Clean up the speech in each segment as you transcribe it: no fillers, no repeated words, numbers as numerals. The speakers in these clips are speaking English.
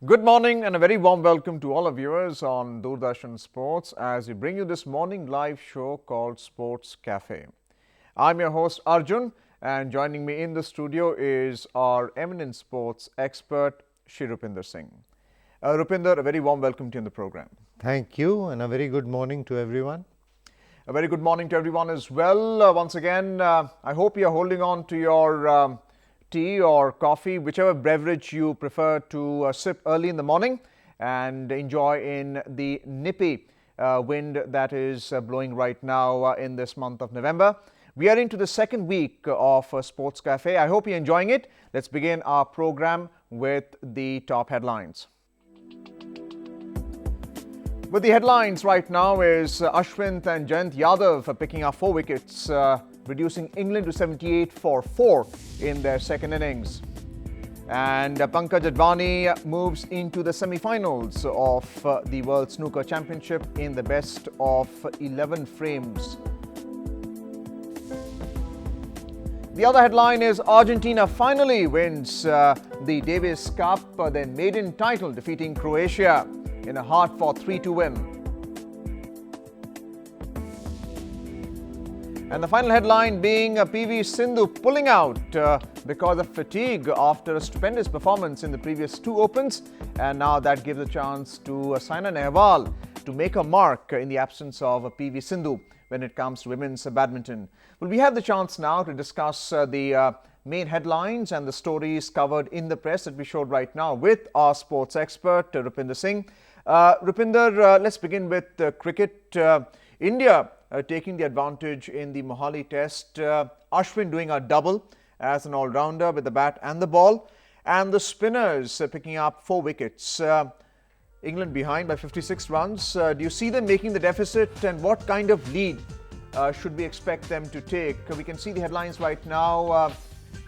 Good morning and a very warm welcome to all our viewers on Doordarshan Sports as we bring you this morning live show called Sports Cafe. I'm your host Arjun, and joining me in the studio is our eminent sports expert Shri Rupinder Singh. Rupinder, a very warm welcome to you in the program. Thank you and a very good morning to everyone. A very good morning to everyone as well. Once again, I hope you're holding on to your tea or coffee, whichever beverage you prefer to sip early in the morning and enjoy in the nippy wind that is blowing right now in this month of November. We are into the second week of Sports Cafe. I hope you're enjoying it. Let's begin our program with the top headlines. With the headlines right now is Ashwin and Jayant Yadav picking up 4 wickets, reducing England to 78 for 4 in their second innings. And Pankaj Advani moves into the semi-finals of the World Snooker Championship in the best of 11 frames. The other headline is Argentina finally wins the Davis Cup, their maiden title, defeating Croatia in a hard-fought 3-2 win. And the final headline being PV Sindhu pulling out because of fatigue after a stupendous performance in the previous 2 Opens, and now that gives a chance to Saina Nehwal to make a mark in the absence of PV Sindhu when it comes to women's badminton. Well, we have the chance now to discuss the main headlines and the stories covered in the press that we showed right now with our sports expert Rupinder Singh. Rupinder, let's begin with cricket. India taking the advantage in the Mohali Test. Ashwin doing a double as an all-rounder with the bat and the ball. And the spinners picking up 4 wickets. England behind by 56 runs. Do you see them making the deficit, and what kind of lead should we expect them to take? We can see the headlines right now.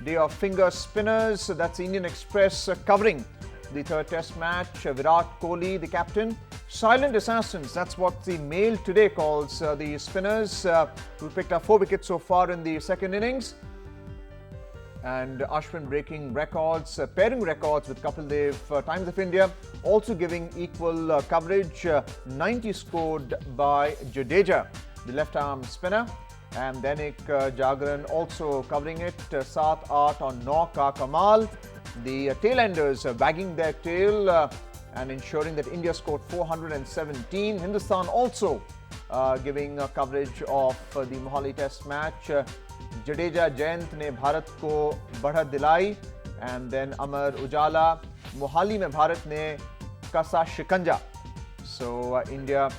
Day of finger spinners. That's Indian Express covering the third test match. Virat Kohli, the captain. Silent assassins, that's what the Mail today calls the spinners, who picked up 4 wickets so far in the second innings. And Ashwin breaking records, pairing records with Kapil Dev, Times of India, also giving equal coverage. 90 scored by Jadeja, the left-arm spinner. And Dainik Jagran also covering it. 7, 8 on 9 ka Kamal. The tailenders wagging their tail and ensuring that India scored 417. Hindustan also giving coverage of the Mohali Test match. Jadeja Jayant ne Bharat ko badhat dilai, and then Amar Ujala, Mohali mein Bharat ne kasa shikanja. So India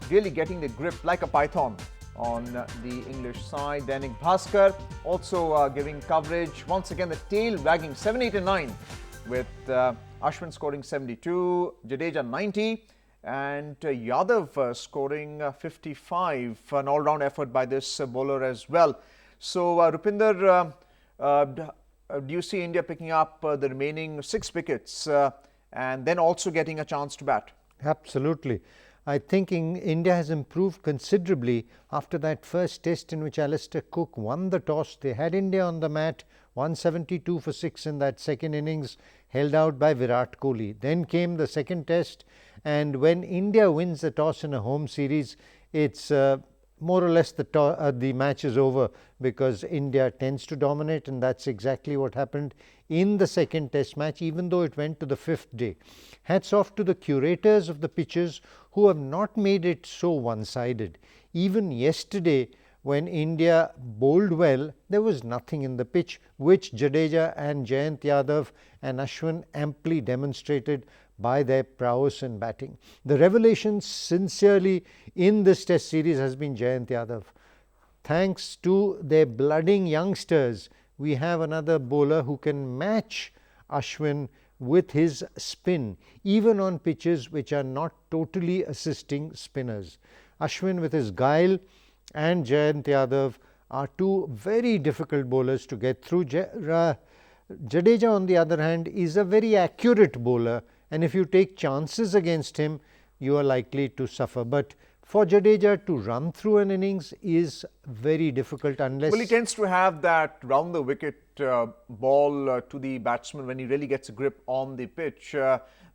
really getting the grip like a python on the English side. Dainik Bhaskar also giving coverage. Once again, the tail wagging 7, 8 and 9 with Ashwin scoring 72, Jadeja 90, and Yadav scoring 55. An all-round effort by this bowler as well. So, Rupinder, do you see India picking up the remaining 6 wickets and then also getting a chance to bat? Absolutely. I think India has improved considerably after that first test in which Alistair Cook won the toss. They had India on the mat, 172 for 6 in that second innings, held out by Virat Kohli. Then came the second test, and when India wins the toss in a home series, it's more or less the match is over, because India tends to dominate, and that's exactly what happened in the second test match, even though it went to the 5th day. Hats off to the curators of the pitches who have not made it so one-sided. Even yesterday, when India bowled well, there was nothing in the pitch, which Jadeja and Jayant Yadav and Ashwin amply demonstrated by their prowess in batting. The revelation sincerely in this test series has been Jayant Yadav. Thanks to their blooding youngsters, we have another bowler who can match Ashwin with his spin, even on pitches which are not totally assisting spinners. Ashwin with his guile and Jayant Yadav are 2 very difficult bowlers to get through. Jadeja, on the other hand, is a very accurate bowler, and if you take chances against him, you are likely to suffer. But for Jadeja to run through an innings is very difficult unless... Well, he tends to have that round the wicket ball to the batsman when he really gets a grip on the pitch.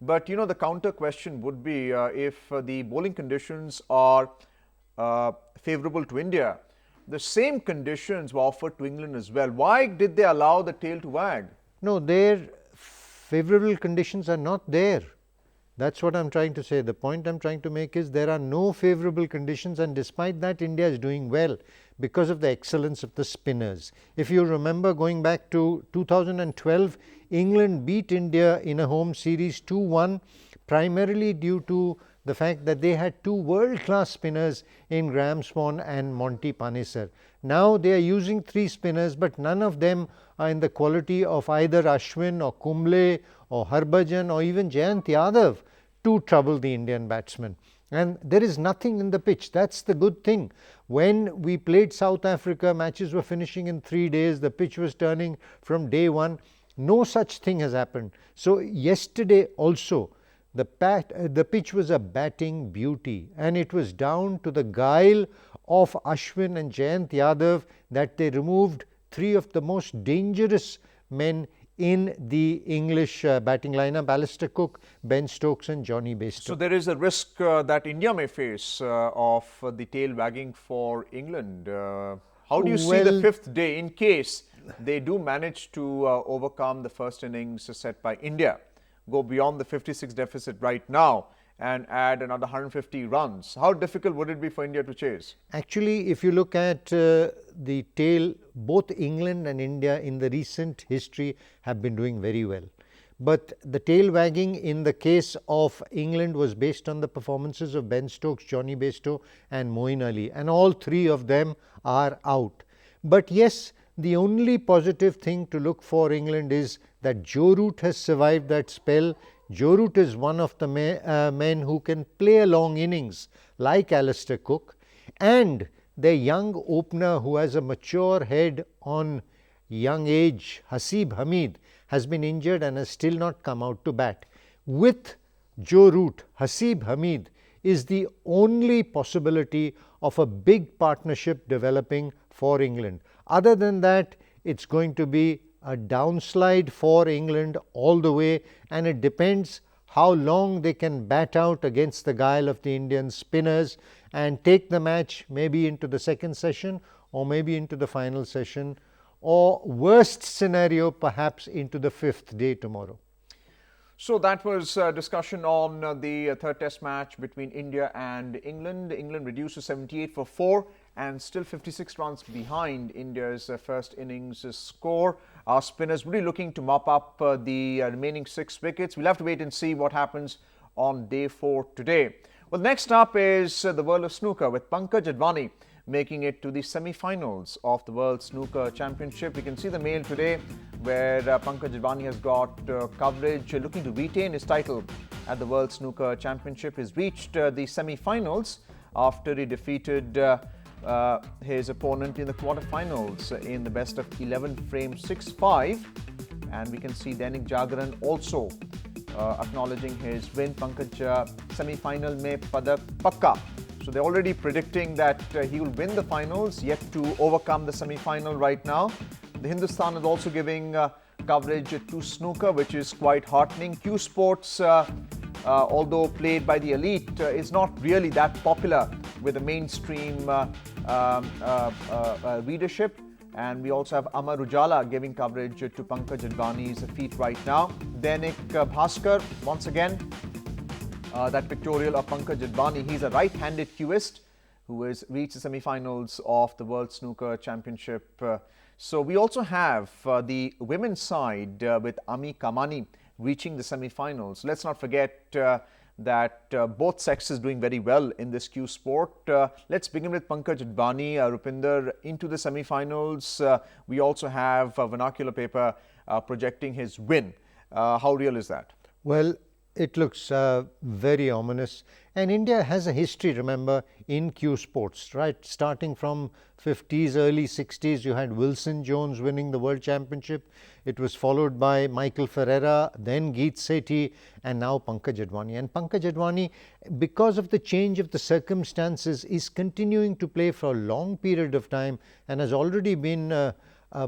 But the counter question would be if the bowling conditions are favourable to India, the same conditions were offered to England as well. Why did they allow the tail to wag? No, their favourable conditions are not there. That's what I'm trying to say. The point I'm trying to make is there are no favourable conditions, and despite that India is doing well because of the excellence of the spinners. If you remember, going back to 2012, England beat India in a home series 2-1 primarily due to the fact that they had two world-class spinners in Graham Swan and Monty Panesar. Now they are using three spinners, but none of them are in the quality of either Ashwin or Kumble or Harbhajan or even Jayant Yadav to trouble the Indian batsmen. And there is nothing in the pitch. That's the good thing. When we played South Africa, matches were finishing in 3 days, the pitch was turning from day one. No such thing has happened. So yesterday also, the pitch was a batting beauty, and it was down to the guile of Ashwin and Jayant Yadav that they removed three of the most dangerous men in the English batting lineup: Alistair Cook, Ben Stokes and Johnny Bairstow. So there is a risk that India may face of the tail wagging for England. How do you see the fifth day in case they do manage to overcome the first innings set by India, go beyond the 56 deficit right now and add another 150 runs? How difficult would it be for India to chase? Actually, if you look at the tail, both England and India in the recent history have been doing very well. But the tail wagging in the case of England was based on the performances of Ben Stokes, Johnny Bairstow and Moeen Ali, and all three of them are out. But yes, the only positive thing to look for England is that Joe Root has survived that spell. Joe Root is one of the men who can play a long innings like Alistair Cook, and their young opener who has a mature head on young age, Haseeb Hameed, has been injured and has still not come out to bat. With Joe Root, Haseeb Hameed is the only possibility of a big partnership developing for England. Other than that, it's going to be a downslide for England all the way, and it depends how long they can bat out against the guile of the Indian spinners and take the match maybe into the second session or maybe into the final session, or worst scenario perhaps into the fifth day tomorrow. So that was a discussion on the third test match between India and England. England reduced to 78 for 4 and still 56 runs behind India's first innings score. Our spinners will be looking to mop up the remaining 6 wickets. We'll have to wait and see what happens on day 4 today. Well, next up is the world of snooker with Pankaj Advani making it to the semi-finals of the World Snooker Championship. We can see the mail today where Pankaj Advani has got coverage looking to retain his title at the World Snooker Championship. He's reached the semi-finals after he defeated his opponent in the quarterfinals in the best of 11 frame 6-5, and we can see Dainik Jagran also acknowledging his win. Pankaj semi-final mein padak pakka. So they're already predicting that he will win the finals, yet to overcome the semi-final right now. The Hindustan is also giving coverage to snooker, which is quite heartening. Q Sports, although played by the elite, is not really that popular with the mainstream readership. And we also have Amar Ujala giving coverage to Pankaj Advani's feat right now. Dainik Bhaskar, once again, that pictorial of Pankaj Advani. He's a right-handed cueist who has reached the semi-finals of the World Snooker Championship. So we also have the women's side with Ami Kamani reaching the semi-finals. Let's not forget that both sexes doing very well in this Q sport. Let's begin with Pankaj Advani, Rupinder into the semi-finals. We also have vernacular paper projecting his win. How real is that? Well, It looks very ominous. And India has a history, remember, in cue sports, right? Starting from 50s, early 60s, you had Wilson Jones winning the World Championship. It was followed by Michael Ferreira, then Geet Sethi, and now Pankaj Advani. And Pankaj Advani, because of the change of the circumstances, is continuing to play for a long period of time and has already been a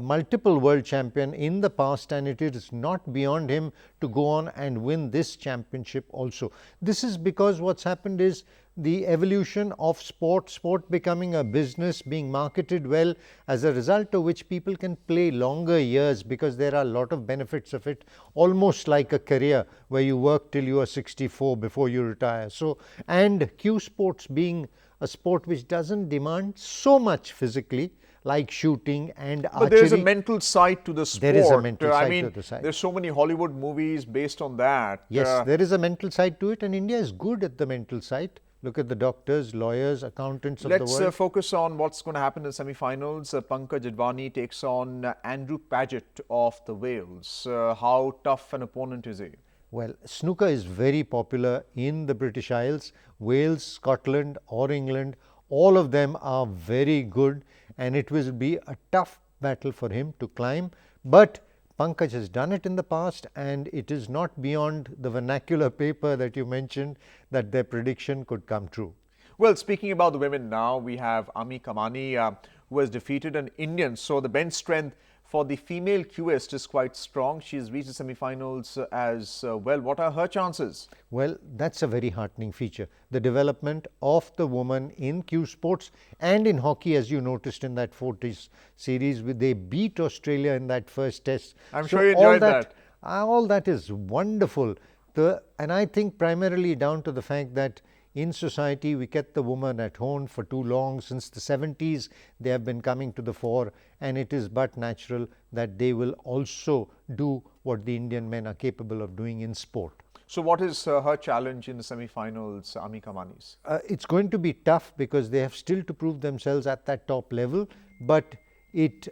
multiple world champion in the past, and it is not beyond him to go on and win this championship also. This is because what's happened is the evolution of sport becoming a business, being marketed well, as a result of which people can play longer years because there are a lot of benefits of it, almost like a career where you work till you are 64 before you retire. So, and cue sports being a sport which doesn't demand so much physically, like shooting and archery. But there is a mental side to the sport. There is a mental side I mean, to the side. There's so many Hollywood movies based on that. Yes, there is a mental side to it, and India is good at the mental side. Look at the doctors, lawyers, accountants of the world. Let's focus on what's going to happen in the semi-finals. Pankaj Advani takes on Andrew Paget of the Wales. How tough an opponent is he? Well, snooker is very popular in the British Isles. Wales, Scotland or England, all of them are very good, and it will be a tough battle for him to climb. But Pankaj has done it in the past, and it is not beyond the vernacular paper that you mentioned that their prediction could come true. Well, speaking about the women now, we have Ami Kamani who has defeated an Indian. So the bench strength for the female cueist is quite strong. She's reached the semi-finals as well. What are her chances? Well, that's a very heartening feature. The development of the woman in cue sports and in hockey, as you noticed in that 40s series, they beat Australia in that first test. I'm sure you enjoyed that. All that is wonderful. And I think primarily down to the fact that in society we kept the woman at home for too long. Since the 70s they have been coming to the fore, and it is but natural that they will also do what the Indian men are capable of doing in sport. So what is her challenge in the semi-finals, Ami Kamani's? It's going to be tough because they have still to prove themselves at that top level, but it,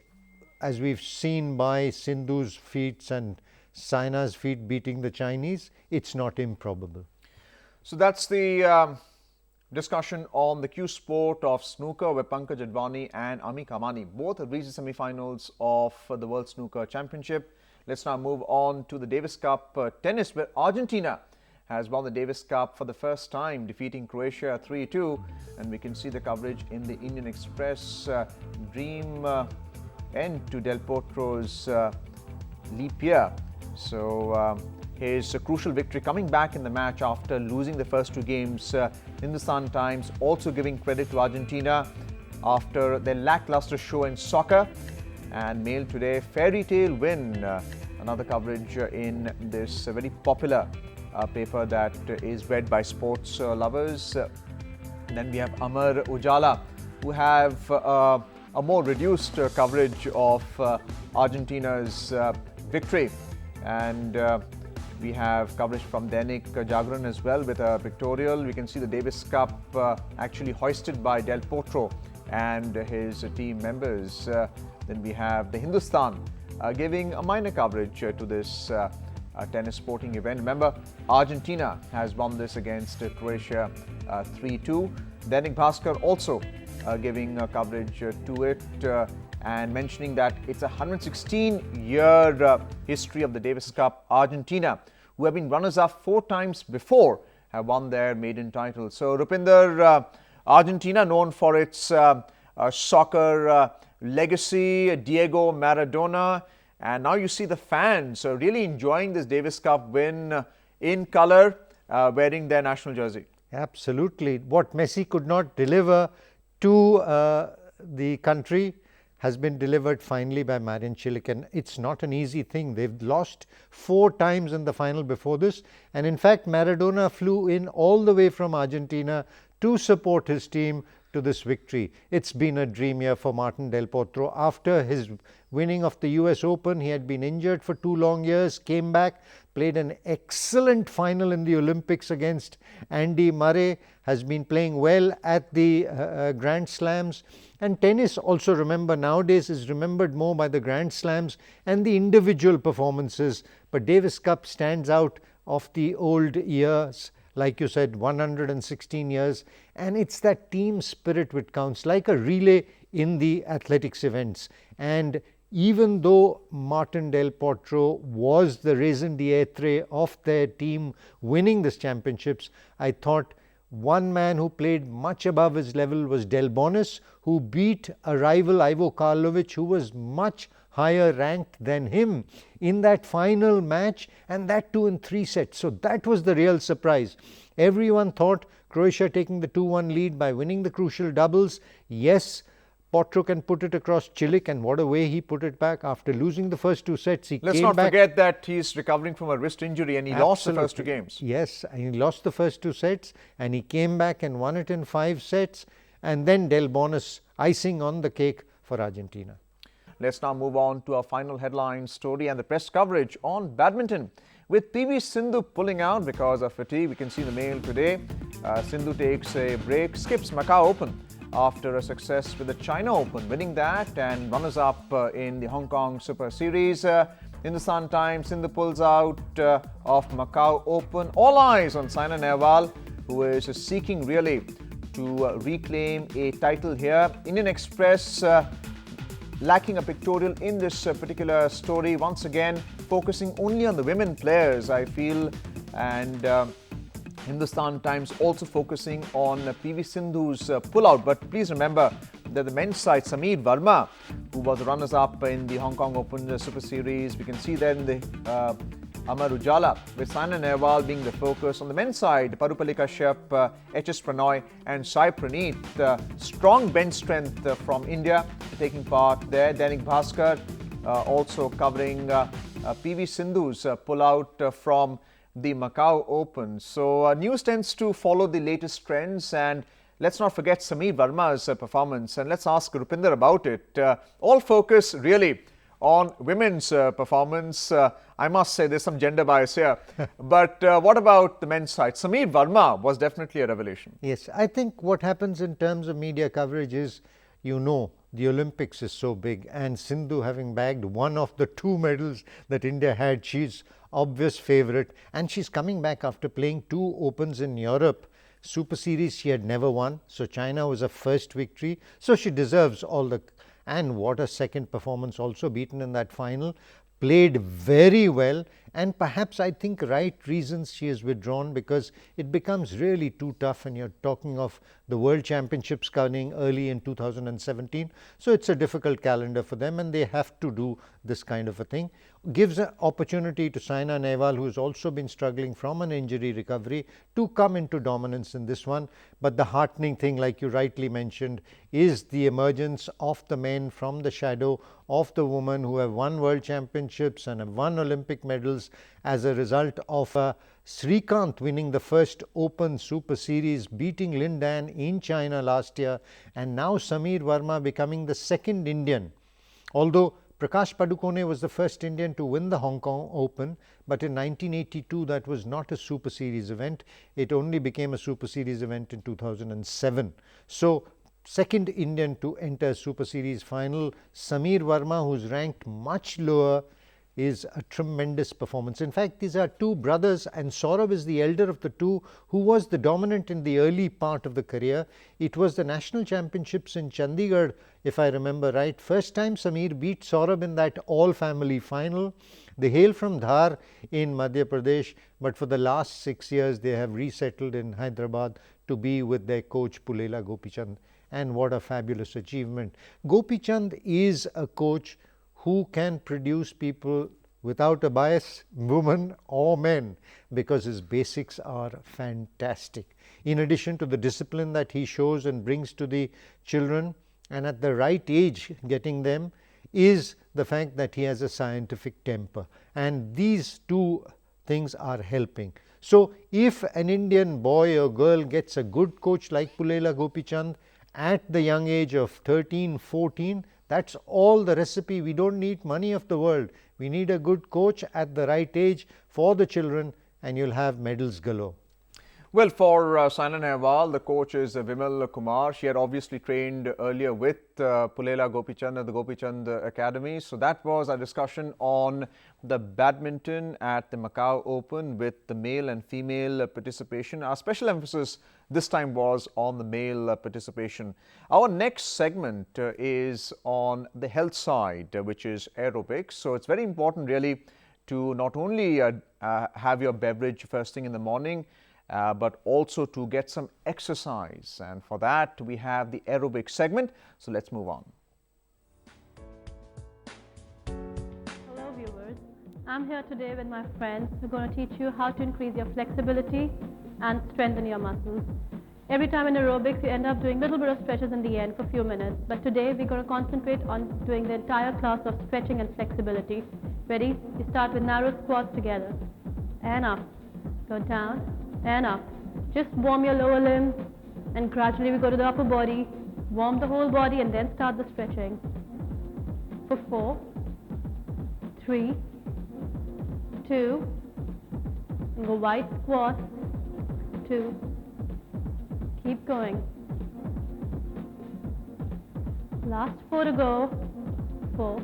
as we've seen by Sindhu's feats and Saina's feat beating the Chinese, it's not improbable. So that's the discussion on the cue sport of snooker, where Pankaj Advani and Ami Kamani both have reached the semi-finals of the World Snooker Championship. Let's now move on to the Davis Cup tennis, where Argentina has won the Davis Cup for the first time, defeating Croatia 3-2. And we can see the coverage in the Indian Express. Dream end to Del Potro's leap year. So his crucial victory coming back in the match after losing the first two games. Hindustantimes also giving credit to Argentina after their lackluster show in soccer. And Mail today, fairy tale win. Another coverage in this very popular paper that is read by sports lovers. Then we have Amar Ujala, who have a more reduced coverage of Argentina's victory. And we have coverage from Dainik Jagran as well with a pictorial. We can see the Davis Cup actually hoisted by Del Potro and his team members. Then we have the Hindustan giving a minor coverage to this tennis sporting event. Remember, Argentina has won this against Croatia 3-2. Dainik Bhaskar also giving coverage to it and mentioning that it's a 116-year history of the Davis Cup. Argentina, who have been runners-up 4 times before, have won their maiden title. So, Rupinder, Argentina known for its soccer legacy, Diego Maradona, and now you see the fans really enjoying this Davis Cup win in color, wearing their national jersey. Absolutely. What Messi could not deliver to the country has been delivered finally by Marin Cilic, and it's not an easy thing. They've lost 4 times in the final before this, and in fact Maradona flew in all the way from Argentina to support his team to this victory. It's been a dream year for Martin Del Potro. After his winning of the US Open, he had been injured for 2 long years, came back, played an excellent final in the Olympics against Andy Murray, has been playing well at the Grand Slams. And tennis also, remember, nowadays is remembered more by the Grand Slams and the individual performances. But Davis Cup stands out of the old years, like you said, 116 years, and it's that team spirit which counts, like a relay in the athletics events. And even though Martin Del Potro was the raison d'etre of their team winning this championships, I thought one man who played much above his level was Del Bonis, who beat a rival Ivo Karlovic, who was much higher ranked than him in that final match, and that too in 3 sets. So that was the real surprise. Everyone thought Croatia taking the 2-1 lead by winning the crucial doubles. Yes, Potro can put it across Cilic, and what a way he put it back after losing the first 2 sets. Let's not forget that he's recovering from a wrist injury, and he lost the first 2 games. Yes, he lost the first 2 sets, and he came back and won it in 5 sets. And then Del Bonis, icing on the cake for Argentina. Let's now move on to our final headline story and the press coverage on badminton. With PV Sindhu pulling out because of fatigue, we can see the mail today. Sindhu takes a break, skips Macau Open after a success with the China Open, winning that and runners-up in the Hong Kong Super Series. Hindustantimes, Sindhu pulls out of Macau Open. All eyes on Saina Nehwal, who is seeking really to reclaim a title here. Indian Express lacking a pictorial in this particular story, once again focusing only on the women players, I feel, and Hindustan Times also focusing on PV Sindhu's pullout. But please remember that the men's side, Sameer Verma, who was the runners-up in the Hong Kong Open Super Series, we can see that in the Amar Ujala, with Saina Nehwal being the focus. On the men's side, Parupalli Kashyap, HS Pranoy and Sai Praneeth. Strong bench strength from India taking part there. Dainik Bhaskar also covering PV Sindhu's pullout from the Macau Open. So news tends to follow the latest trends, and let's not forget Sameer Verma's performance, and let's ask Rupinder about it. All focus really on women's performance. I must say there's some gender bias here. But what about the men's side? Sameer Verma was definitely a revelation. Yes, I think what happens in terms of media coverage is, the Olympics is so big, and Sindhu having bagged one of the 2 medals that India had, she's obvious favourite, and she's coming back after playing 2 Opens in Europe. Super Series she had never won, so China was her first victory, so she deserves all the... And what a second performance, also beaten in that final, played very well, and perhaps I think right reasons she has withdrawn, because it becomes really too tough, and you're talking of the World Championships coming early in 2017. So it's a difficult calendar for them, and they have to do this kind of a thing. Gives an opportunity to Saina Nehwal, who has also been struggling from an injury recovery, to come into dominance in this one. But the heartening thing, like you rightly mentioned, is the emergence of the men from the shadow of the women who have won World Championships and have won Olympic medals as a result of Srikanth winning the first Open Super Series, beating Lin Dan in China last year, and now Sameer Verma becoming the second Indian. Although Prakash Padukone was the first Indian to win the Hong Kong Open, but in 1982 that was not a Super Series event. It only became a Super Series event in 2007. So second Indian to enter Super Series final, Sameer Verma, who's ranked much lower, is a tremendous performance. In fact, these are 2 brothers, and Saurabh is the elder of the 2, who was the dominant in the early part of the career. It was the national championships in Chandigarh, if I remember right. First time Sameer beat Saurabh in that all-family final. They hail from Dhar in Madhya Pradesh, but for the last 6 years they have resettled in Hyderabad to be with their coach Pulela Gopichand. And what a fabulous achievement. Gopichand is a coach who can produce people without a bias, women or men, because his basics are fantastic. In addition to the discipline that he shows and brings to the children, and at the right age getting them, is the fact that he has a scientific temper. And these 2 things are helping. So if an Indian boy or girl gets a good coach like Pulela Gopichand at the young age of 13, 14, that's all the recipe. We don't need money of the world. We need a good coach at the right age for the children, and you'll have medals galore. Well, for Saina Nehwal, the coach is Vimal Kumar. She had obviously trained earlier with Pulela Gopichand at the Gopichand Academy. So that was our discussion on the badminton at the Macau Open with the male and female participation. Our special emphasis this time was on the male participation. Our next segment is on the health side, which is aerobics. So it's very important really to not only have your beverage first thing in the morning, but also to get some exercise. And for that, we have the aerobic segment. So let's move on. Hello viewers, I'm here today with my friends who are going to teach you how to increase your flexibility and strengthen your muscles. Every time in aerobics, you end up doing a little bit of stretches in the end for a few minutes. But today, we're going to concentrate on doing the entire class of stretching and flexibility. Ready? You start with narrow squats together. And up. Go down. And up. Just warm your lower limbs. And gradually we go to the upper body. Warm the whole body and then start the stretching. For 4, 3, 2, and go wide squat. 2. Keep going. Last 4 to go. 4.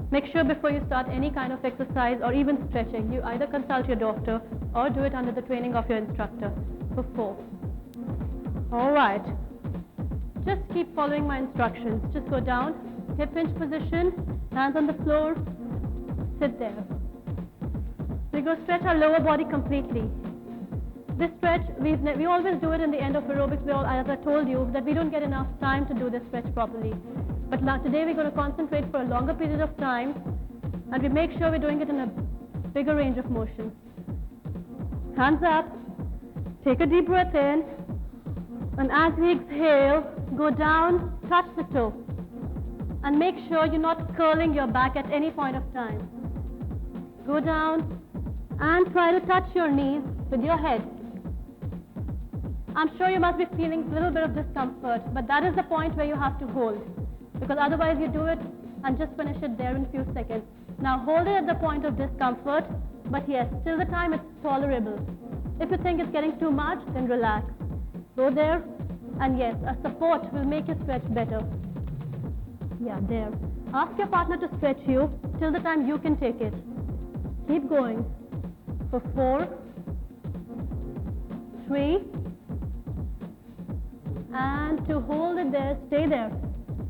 Make sure before you start any kind of exercise or even stretching, you either consult your doctor or do it under the training of your instructor. For 4. Alright. Just keep following my instructions. Just go down, hip hinge position, hands on the floor, sit there. We're going to stretch our lower body completely. This stretch, we always do it in the end of aerobics, as I told you, that we don't get enough time to do this stretch properly. But today we're going to concentrate for a longer period of time, and we make sure we're doing it in a bigger range of motion. Hands up, take a deep breath in, and as we exhale, go down, touch the toe, and make sure you're not curling your back at any point of time. Go down, and try to touch your knees with your head. I'm sure you must be feeling a little bit of discomfort, but that is the point where you have to hold, because otherwise you do it and just finish it there in a few seconds. Now hold it at the point of discomfort, but yes, till the time it's tolerable. If you think it's getting too much, then relax. Go there, and yes, a support will make you stretch better. Yeah, there. Ask your partner to stretch you till the time you can take it. Keep going. For 4, 3, and to hold it there, stay there,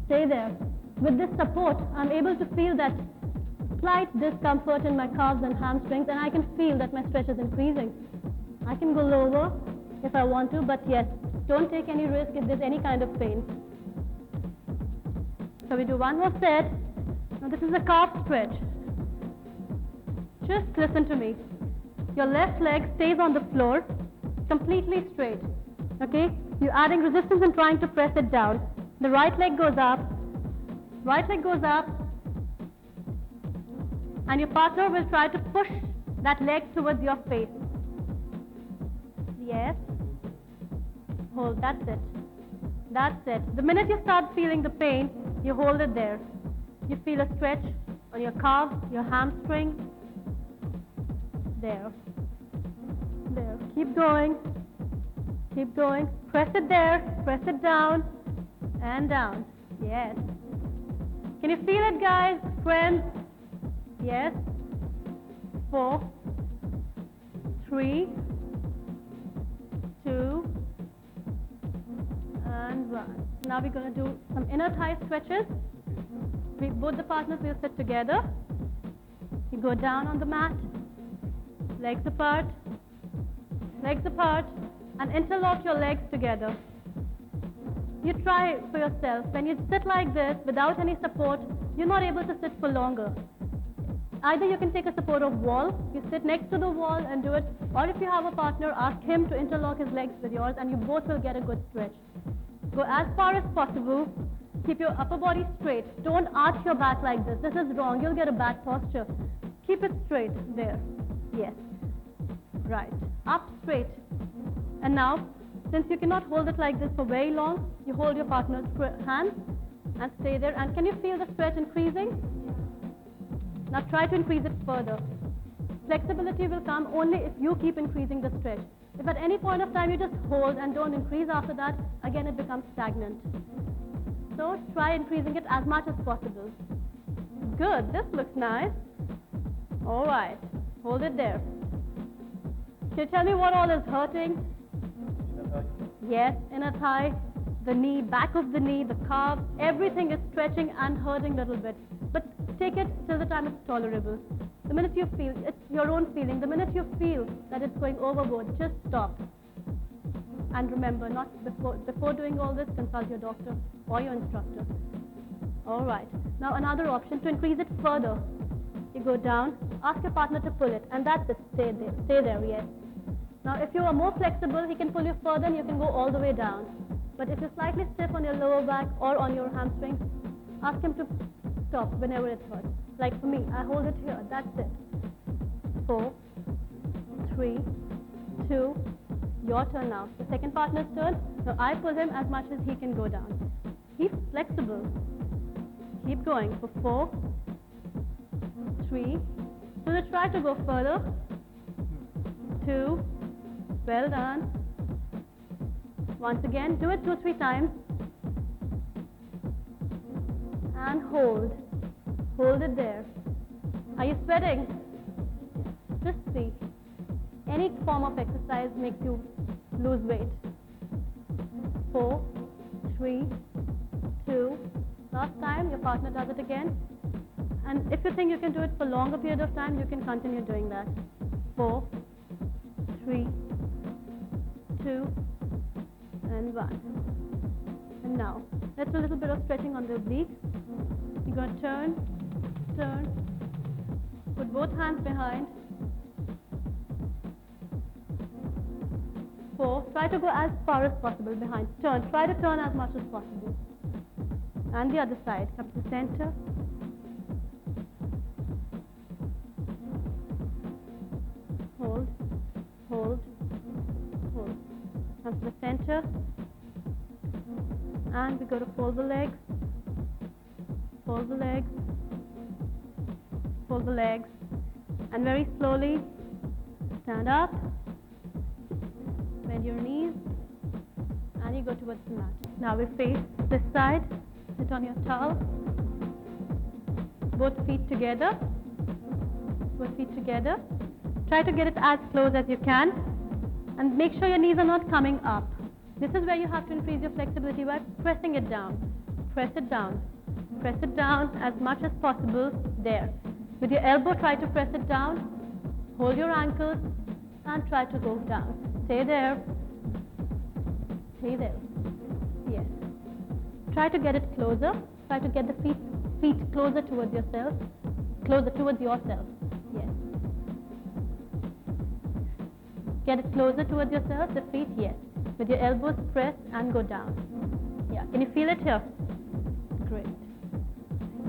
stay there. With this support, I'm able to feel that slight discomfort in my calves and hamstrings, and I can feel that my stretch is increasing. I can go lower if I want to, but yes, don't take any risk if there's any kind of pain. So we do one more set. Now this is a calf stretch. Just listen to me. Your left leg stays on the floor, completely straight. Okay? You're adding resistance and trying to press it down. The right leg goes up, and your partner will try to push that leg towards your face. Yes. Hold, that's it. That's it. The minute you start feeling the pain, you hold it there. You feel a stretch on your calf, your hamstring. There. There. Keep going. Keep going. Press it there. Press it down. And down. Yes. Can you feel it, guys? Friends? Yes. 4, 3, 2, and 1. Now we're going to do some inner thigh stretches. Both the partners will sit together. You go down on the mat, legs apart, and interlock your legs together. You try for yourself. When you sit like this without any support, you're not able to sit for longer. Either you can take a support of wall, you sit next to the wall and do it, or if you have a partner, ask him to interlock his legs with yours and you both will get a good stretch. Go as far as possible. Keep your upper body straight. Don't arch your back like this. This is wrong. You'll get a bad posture. Keep it straight. There. Yes. Right. Up straight. And now, since you cannot hold it like this for very long, you hold your partner's hand and stay there. And can you feel the stretch increasing? Now try to increase it further. Flexibility will come only if you keep increasing the stretch. If at any point of time you just hold and don't increase after that, again it becomes stagnant. So try increasing it as much as possible. Good, this looks nice. All right, hold it there. Can you tell me what all is hurting? Yes, inner thigh, the knee, back of the knee, the calf, everything is stretching and hurting a little bit. But take it till the time it's tolerable. The minute you feel, it's your own feeling, the minute you feel that it's going overboard, just stop. And remember, not before doing all this, consult your doctor or your instructor. All right, now another option to increase it further. You go down, ask your partner to pull it, and that's it, stay there, yes. Now if you are more flexible, he can pull you further and you can go all the way down. But if you're slightly stiff on your lower back or on your hamstrings, ask him to stop whenever it hurts. Like for me, I hold it here, that's it. 4, 3, 2, your turn now. The second partner's turn. Now I pull him as much as he can go down. He's flexible. Keep going for 4, 3. So let's try to go further. 2, well done. Once again, do it 2, 3 times. And hold. Hold it there. Are you sweating? Just see. Any form of exercise makes you lose weight. 4, 3, 2. Last time, your partner does it again. And if you think you can do it for a longer period of time, you can continue doing that. 4, 3, 2, and 1. And now, let's do a little bit of stretching on the obliques. You're going to turn, put both hands behind. 4, try to go as far as possible behind. Turn, try to turn as much as possible. And the other side, come to the center. Hold, hold, hold. Come to the center. And we go to fold the legs. Fold the legs. Fold the legs. And very slowly, stand up. Bend your knees. And you go towards the mat. Now we face this side. Sit on your towel. Both feet together. Both feet together. Try to get it as close as you can. And make sure your knees are not coming up. This is where you have to increase your flexibility by pressing it down. Press it down. Press it down as much as possible. There. With your elbow, try to press it down. Hold your ankles and try to go down. Stay there. Stay there. Yes. Try to get it closer. Try to get the feet closer towards yourself. Closer towards yourself. Yes. Get it closer towards yourself, the feet, yes. With your elbows, press and go down. Yeah. Can you feel it here? Great.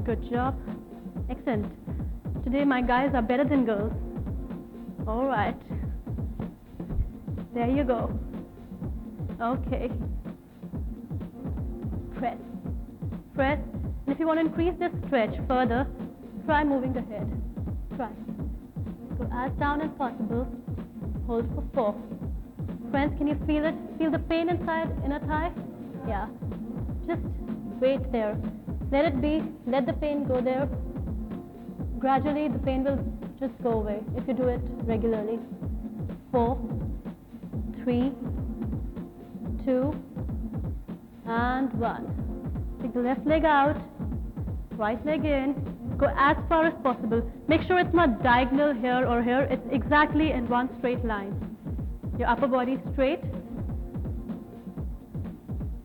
Good job. Excellent. Today my guys are better than girls. All right. There you go. Okay. Press. Press. And if you want to increase this stretch further, try moving the head. Try. Go as down as possible. Hold for 4. Friends, can you feel it? Feel the pain inside inner thigh? Yeah. Just wait there. Let it be. Let the pain go there. Gradually, the pain will just go away if you do it regularly. 4, 3, 2, and 1. Take the left leg out, right leg in. Go as far as possible. Make sure it's not diagonal here or here. It's exactly in one straight line. Your upper body straight.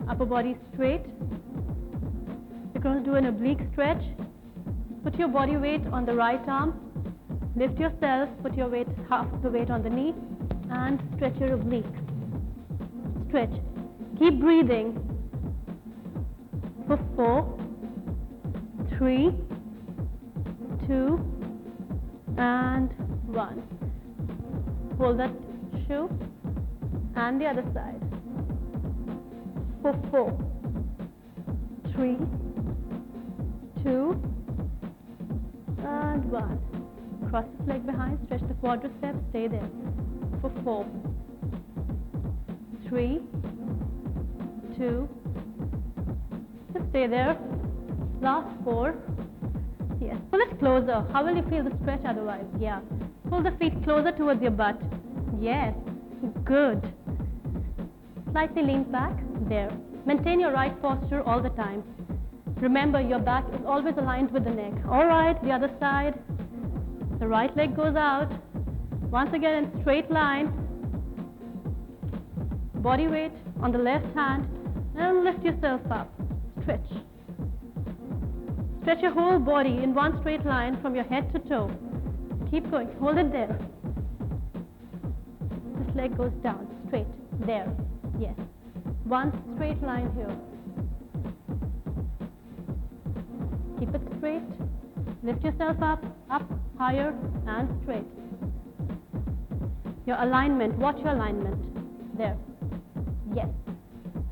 Upper body straight. You're going to do an oblique stretch. Put your body weight on the right arm. Lift yourself. Put your weight, half of the weight on the knee. And stretch your oblique. Stretch. Keep breathing. For 4, 3, 2, and 1. Hold that shoe. And the other side. For 4, 3, 2, and 1. Cross this leg behind, stretch the quadriceps, stay there. For 4, 3, 2, just stay there, last 4, yes, pull it closer. How will you feel the stretch otherwise? Yeah, pull the feet closer towards your butt. Yes, good. Slightly lean back, there. Maintain your right posture all the time. Remember, your back is always aligned with the neck. All right, the other side. The right leg goes out. Once again in straight line. Body weight on the left hand. And lift yourself up. Stretch. Stretch your whole body in one straight line from your head to toe. Keep going. Hold it there. This leg goes down. Straight. There. Yes. One straight line here. Keep it straight. Lift yourself up, higher, and straight. Your alignment, watch your alignment. There. Yes.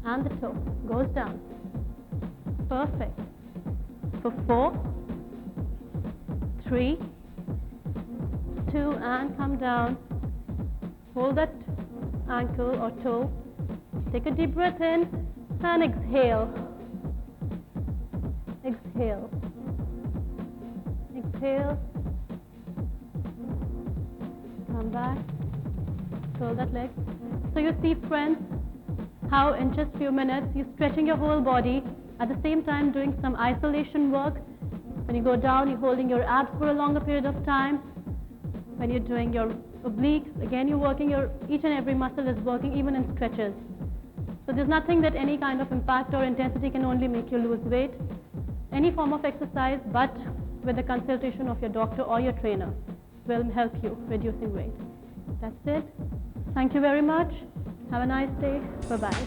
And the toe goes down. Perfect. For 4, 3, 2, and come down. Hold that ankle or toe. Take a deep breath in and exhale. Exhale. Exhale. Come back. Curl that leg. So you see, friends, how in just few minutes you're stretching your whole body, at the same time doing some isolation work. When you go down, you're holding your abs for a longer period of time. When you're doing your obliques, again you're working each and every muscle is working, even in stretches. So there's nothing that any kind of impact or intensity can only make you lose weight. Any form of exercise, but with the consultation of your doctor or your trainer, will help you reducing weight. That's it. Thank you very much. Have a nice day. Bye-bye.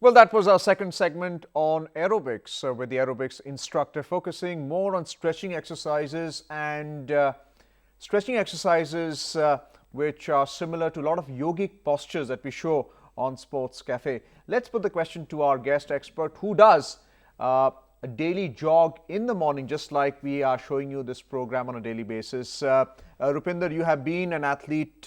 Well, that was our second segment on aerobics, with the aerobics instructor focusing more on stretching exercises and which are similar to a lot of yogic postures that we show on Sports Cafe. Let's put the question to our guest expert who does a daily jog in the morning, just like we are showing you this program on a daily basis. Rupinder, you have been an athlete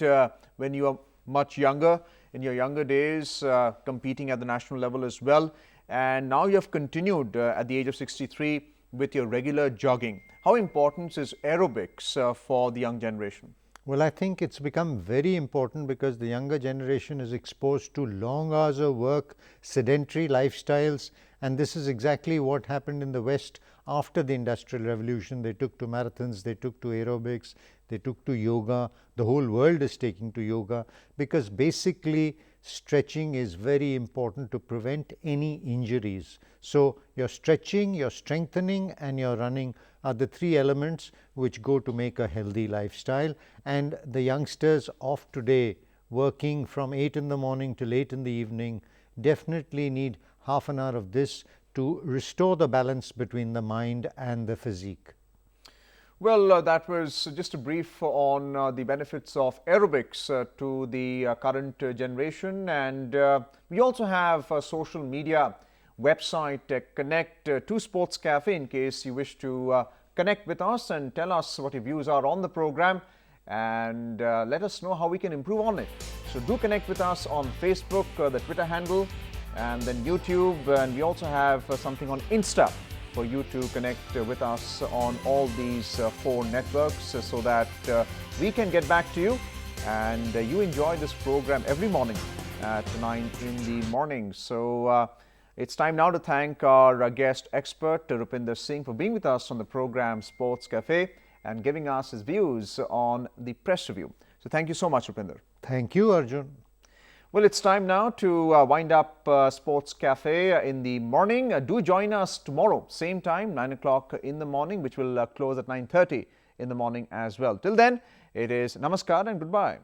when you were much younger, in your younger days, competing at the national level as well. And now you have continued at the age of 63 with your regular jogging. How important is aerobics for the young generation? Well, I think it's become very important because the younger generation is exposed to long hours of work, sedentary lifestyles, and this is exactly what happened in the West after the Industrial Revolution. They took to marathons, they took to aerobics, they took to yoga. The whole world is taking to yoga because basically stretching is very important to prevent any injuries. So your stretching, your strengthening and your running are the three elements which go to make a healthy lifestyle. And the youngsters of today, working from 8 in the morning till 8 in the evening, definitely need half an hour of this to restore the balance between the mind and the physique. Well, that was just a brief on the benefits of aerobics to the current generation, and we also have a social media website, Connect to Sports Cafe, in case you wish to connect with us and tell us what your views are on the program and let us know how we can improve on it. So do connect with us on Facebook, the Twitter handle, and then YouTube, and we also have something on Insta for you to connect with us on all these 4 networks so that we can get back to you and you enjoy this program every morning at 9 in the morning. So it's time now to thank our guest expert Rupinder Singh for being with us on the program Sports Cafe and giving us his views on the press review. So thank you so much, Rupinder. Thank you, Arjun. Well, it's time now to wind up Sports Cafe in the morning. Do join us tomorrow, same time, 9 o'clock in the morning, which will close at 9:30 in the morning as well. Till then, it is Namaskar and goodbye.